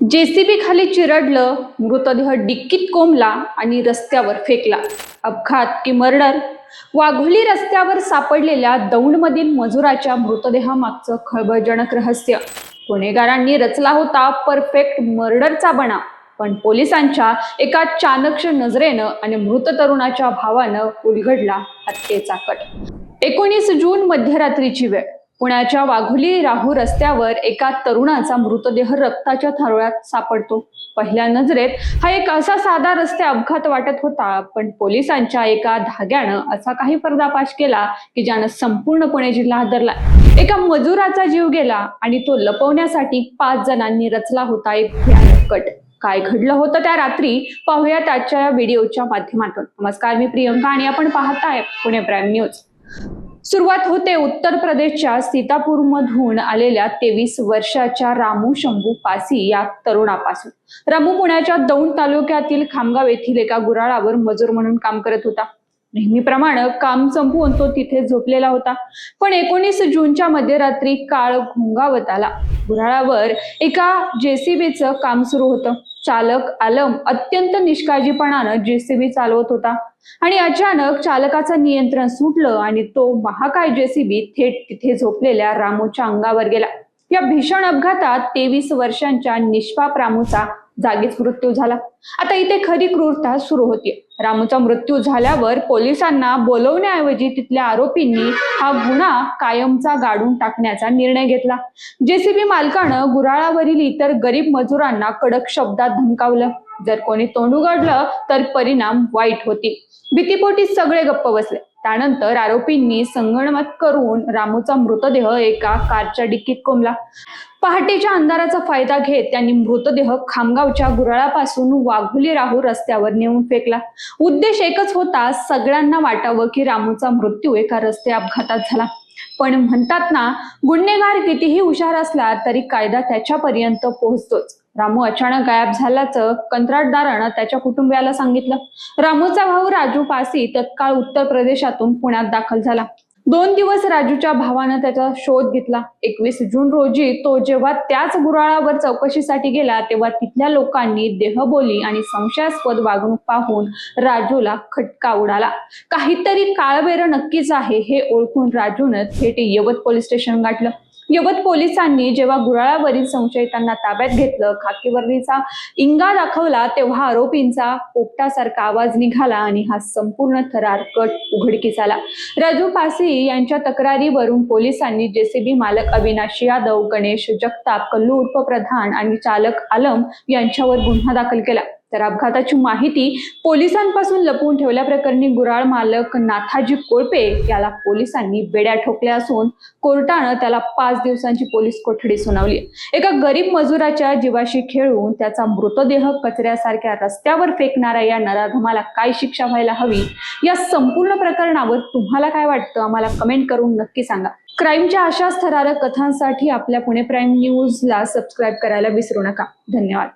JCB खाली चिरडलं, मृतदेह डिक्कीत कोंबला आणि रस्त्यावर फेकला. अपघात की मर्डर? वाघोली रस्त्यावर सापडलेल्या दौंडमधील मजुराच्या मृतदेहामागचं खळबळजनक रहस्य. गुन्हेगारांनी रचला होता परफेक्ट मर्डरचा बना, पण पोलिसांच्या एका चाणक्य नजरेनं आणि मृत तरुणाच्या भावानं उलगडला हत्येचा कट. 19 जून मध्यरात्रीची वेळ. पुण्याच्या वाघोली राहू रस्त्यावर एका तरुणाचा मृतदेह रक्ताच्या थारोळ्यात सापडतो. पहिल्या नजरेत हा एक असा साधा रस्ते अपघात वाटत होता, पण पोलिसांच्या एका धाग्यानं असा काही पर्दाफाश केला की ज्यानं संपूर्ण पुणे जिल्हा हादरला. एका मजुराचा जीव गेला आणि तो लपवण्यासाठी 5 जणांनी रचला होता एक भयानक कट. काय घडलं होतं त्या रात्री, पाहूया त्याच्या व्हिडिओच्या माध्यमातून. नमस्कार, मी प्रियंका आणि आपण पाहताय पुणे प्राईम न्यूज. सुरुवात होते उत्तर प्रदेशच्या सीतापूरमधून आलेल्या 23 वर्षाच्या रामू शंभू पासी या तरुणापासून. रामू पुण्याच्या दौंड तालुक्यातील खामगाव येथील एका गुराळावर मजूर म्हणून काम करत होता. नेहमीप्रमाणे काम संपवून तो तिथे झोपलेला होता. पण 19 जूनच्या मध्यरात्री काळ घोंगावत आला. गुराळावर एका जेसीबीचं काम सुरू होतं. चालक आलम अत्यंत निष्काळजीपणानं जेसीबी चालवत होता आणि अचानक चालकाचं नियंत्रण सुटलं आणि तो महाकाय जेसीबी थेट तिथे झोपलेल्या रामूच्या अंगावर गेला. या भीषण अपघातात 23 वर्षांच्या निष्पाप रामूचा जागीच मृत्यू झाला. आता इथे खरी क्रूरता सुरू होती. रामूचा मृत्यू झाल्यावर पोलिसांना बोलवण्याऐवजी तिथल्या आरोपींनी हा गुन्हा कायमचा गाडून टाकण्याचा निर्णय घेतला. जेसीबी मालकानं गुराळावरील इतर गरीब मजुरांना कडक शब्दात धमकावलं. जर कोणी तोंड उघडलं तर परिणाम वाईट होतील. भीतीपोटी सगळे गप्प बसले. त्यानंतर आरोपींनी संगनमत करून रामूचा मृतदेह एका कारच्या डिक्कीत कोंबला. पहाटेच्या अंधाराचा फायदा घेत त्यांनी मृतदेह खामगावच्या गुराळापासून वाघोली राहू रस्त्यावर नेऊन फेकला. उद्देश एकच होता, सगळ्यांना वाटावं की रामूचा मृत्यू एका रस्ते अपघातात झाला. पण म्हणतात ना, गुन्हेगार कितीही हुशार असला तरी कायदा त्याच्यापर्यंत पोहोचतोच. रामू अचानक गायब झाल्याचं कंत्राटदारानं त्याच्या कुटुंबियाला सांगितलं. रामूचा भाऊ राजू पासी तत्काळ उत्तर प्रदेशातून पुण्यात दाखल झाला. 2 दिवस राजूच्या भावानं त्याचा शोध घेतला. 21 जून रोजी तो जेव्हा त्याच गुराळावर चौकशीसाठी गेला, तेव्हा तिथल्या लोकांनी देहबोली आणि संशयास्पद वागणूक पाहून राजूला खटका उडाला. काहीतरी काळबेरं नक्कीच आहे हे ओळखून राजूनं थेट यवत पोलीस स्टेशन गाठलं. यवत पोलिसांनी जेव्हा गुराळावरील संशयितांना ताब्यात घेतलं, खाकीवर्दीचा इंगा दाखवला, तेव्हा आरोपींचा पोपटासारखा आवाज निघाला आणि हा संपूर्ण थरार कट उघडकीस आला. राजू पासी यांच्या तक्रारीवरून पोलिसांनी जेसीबी मालक अविनाश यादव, गणेश जगताप, कल्लू उर्फ प्रधान आणि चालक आलम यांच्यावर गुन्हा दाखल केला. तर अपघाताची माहिती पोलिसांपासून लपवून ठेवल्याप्रकरणी गुराळ मालक नाथाजी कोळपे याला पोलिसांनी बेड्या ठोकल्या असून कोर्टानं त्याला 5 दिवसांची पोलीस कोठडी सुनावली. एका गरीब मजुराच्या जीवाशी खेळून त्याचा मृतदेह कचऱ्यासारख्या रस्त्यावर फेकणाऱ्या या नराधमाला काय शिक्षा व्हायला हवी, या संपूर्ण प्रकरणावर तुम्हाला काय वाटतं, आम्हाला कमेंट करून नक्की सांगा. क्राईमच्या अशाच थरारक कथांसाठी आपल्या पुणे प्राईम न्यूजला सबस्क्राईब करायला विसरू नका. धन्यवाद.